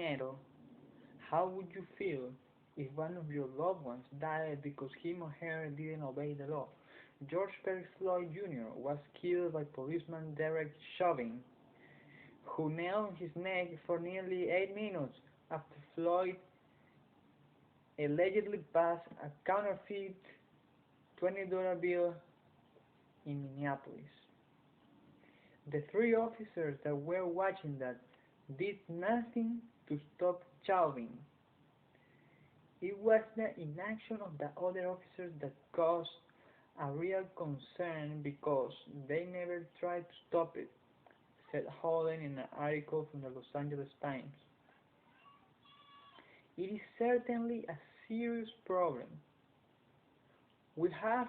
tornado, how would you feel if one of your loved ones died because him or her didn't obey the law? George Perry Floyd Jr. was killed by policeman Derek Chauvin, who knelt on his neck for nearly 8 minutes after Floyd allegedly passed a counterfeit $20 bill in Minneapolis. The three officers that were watching that did nothing to stop Chauvin. It was the inaction of the other officers that caused a real concern because they never tried to stop it, said Holden in an article from the Los Angeles Times. It is certainly a serious problem. We have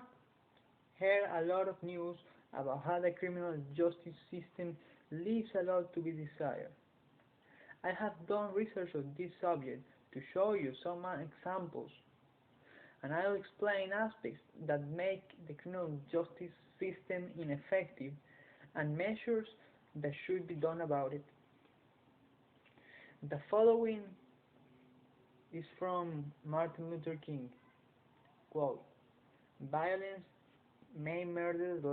heard a lot of news about how the criminal justice system leaves a lot to be desired. I have done research on this subject to show you some examples, and I'll explain aspects that make the criminal justice system ineffective and measures that should be done about it. The following is from Martin Luther King. Quote, violence may murder the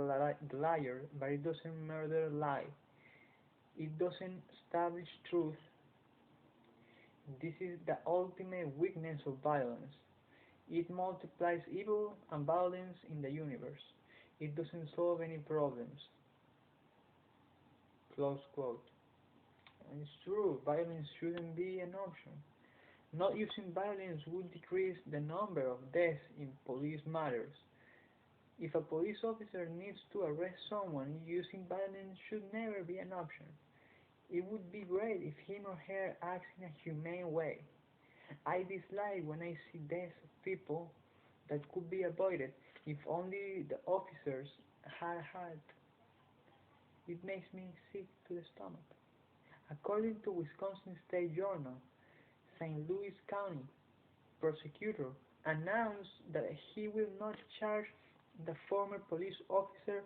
liar, but it doesn't murder lie. It doesn't establish truth. This is the ultimate weakness of violence. It multiplies evil and violence in the universe. It doesn't solve any problems. Close quote. And it's true, violence shouldn't be an option. Not using violence would decrease the number of deaths in police matters. If a police officer needs to arrest someone, using violence should never be an option. It would be great if him or her acts in a humane way. I dislike when I see deaths of people that could be avoided if only the officers had a heart. It makes me sick to the stomach. According to Wisconsin State Journal, St. Louis County prosecutor announced that he will not charge the former police officer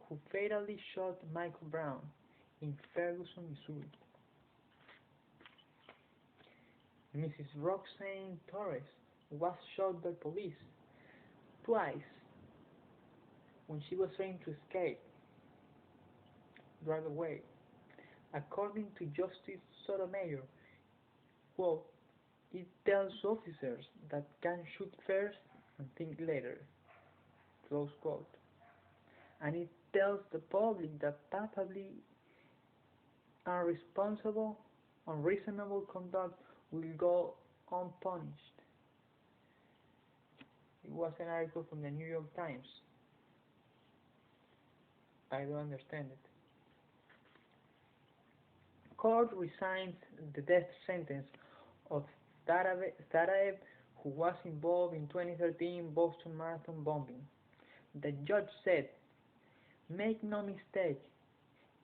who fatally shot Michael Brown in Ferguson, Missouri. Mrs. Roxanne Torres was shot by police twice when she was trying to escape, drive away. According to Justice Sotomayor, quote, it tells officers that can shoot first and think later, close quote. And it tells the public that probably unreasonable conduct will go unpunished. It was an article from the New York Times. I don't understand it. Court resigns the death sentence of Tsarnaev, who was involved in 2013 Boston Marathon bombing. The judge said, make no mistake,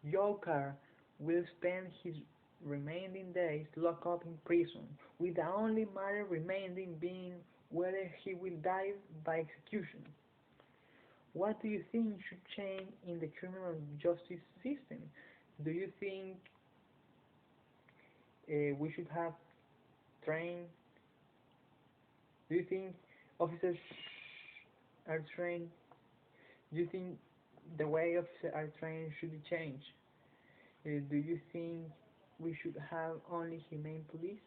Yokar will spend his remaining days locked up in prison, with the only matter remaining being whether he will die by execution. What do you think should change in the criminal justice system? Do you think we should have trained? Do you think officers are trained? Do you think the way officers are trained should be changed? Do you think we should have only humane police?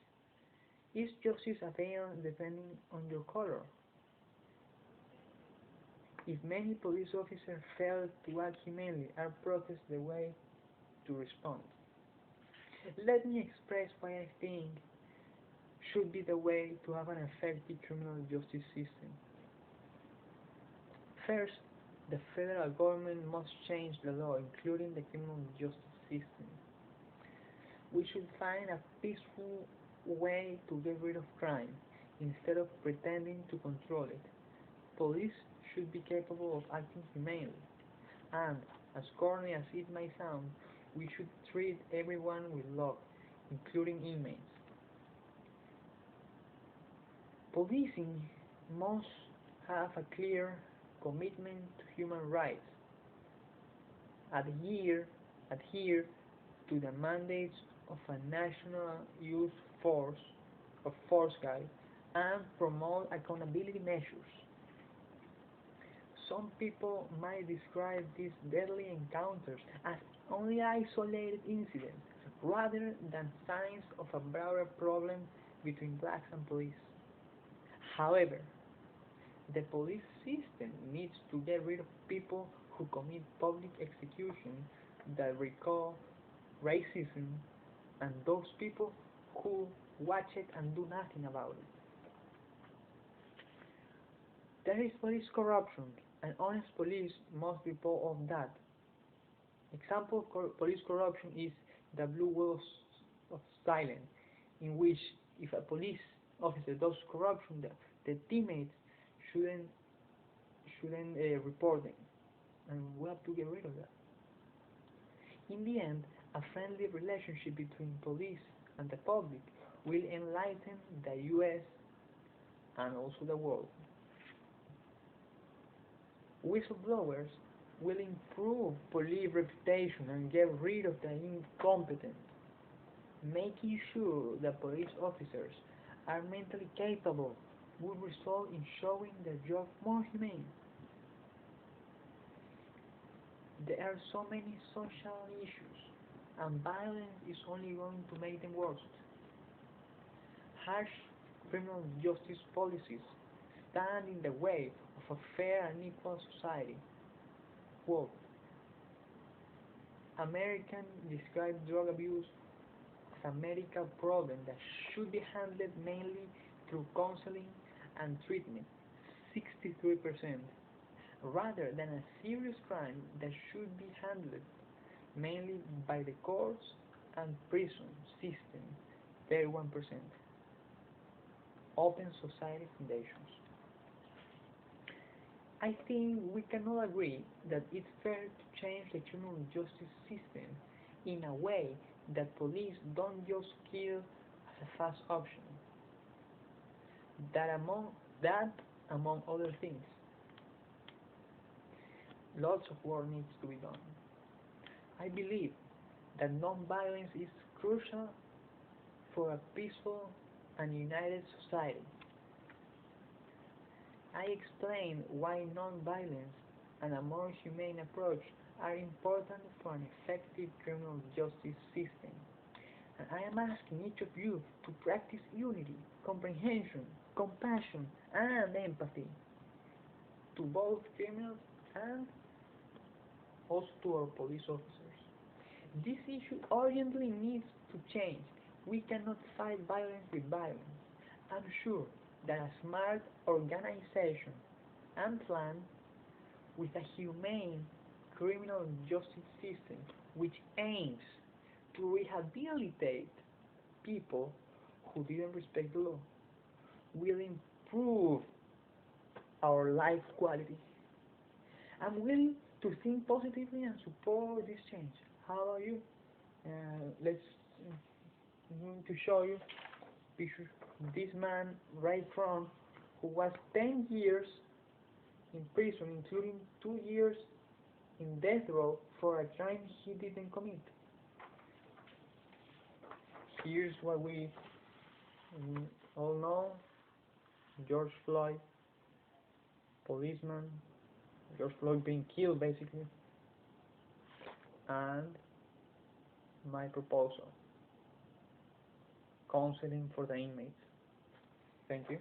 Is justice available depending on your color? If many police officers fail to act humanely, are protests the way to respond? Let me express why I think should be the way to have an effective criminal justice system. First, the federal government must change the law, including the criminal justice system. We should find a peaceful way to get rid of crime, instead of pretending to control it. Police should be capable of acting humanely, and, as corny as it may sound, we should treat everyone with love, including inmates. Policing must have a clear commitment to human rights, adhere to the mandates of a national use force of force guide and promote accountability measures. Some people might describe these deadly encounters as only isolated incidents rather than signs of a broader problem between blacks and police. However, the police system needs to get rid of people who commit public execution that recall racism and those people who watch it and do nothing about it. There is police corruption, and honest police must be part of that. Example of police corruption is the blue whale of silence, in which if a police officer does corruption, the teammates shouldn't report them, and we have to get rid of that. In the end, a friendly relationship between police and the public will enlighten the US and also the world. Whistleblowers will improve police reputation and get rid of the incompetent, making sure that police officers are mentally capable will result in showing their job more humane. There are so many social issues, and violence is only going to make them worse. Harsh criminal justice policies stand in the way of a fair and equal society. Quote, American describe drug abuse as a medical problem that should be handled mainly through counseling and treatment, 63%, rather than a serious crime that should be handled mainly by the courts and prison system, 31%. Open Society Foundations. I think we can all agree that it's fair to change the criminal justice system in a way that police don't just kill as a fast option. That among other things, lots of work needs to be done. I believe that non-violence is crucial for a peaceful and united society. I explained why non-violence and a more humane approach are important for an effective criminal justice system. And I am asking each of you to practice unity, comprehension, compassion, and empathy to both criminals and also to our police officers. This issue urgently needs to change. We cannot fight violence with violence. I'm sure that a smart organization and plan with a humane criminal justice system which aims to rehabilitate people who didn't respect the law will improve our life quality. I'm willing to think positively and support this change. How about you? Let's going to show you picture this man right front who was 10 years in prison, including 2 years in death row for a crime he didn't commit. Here's what we all know: George Floyd, policeman, George Floyd being killed basically, and my proposal: counseling for the inmates. Thank you.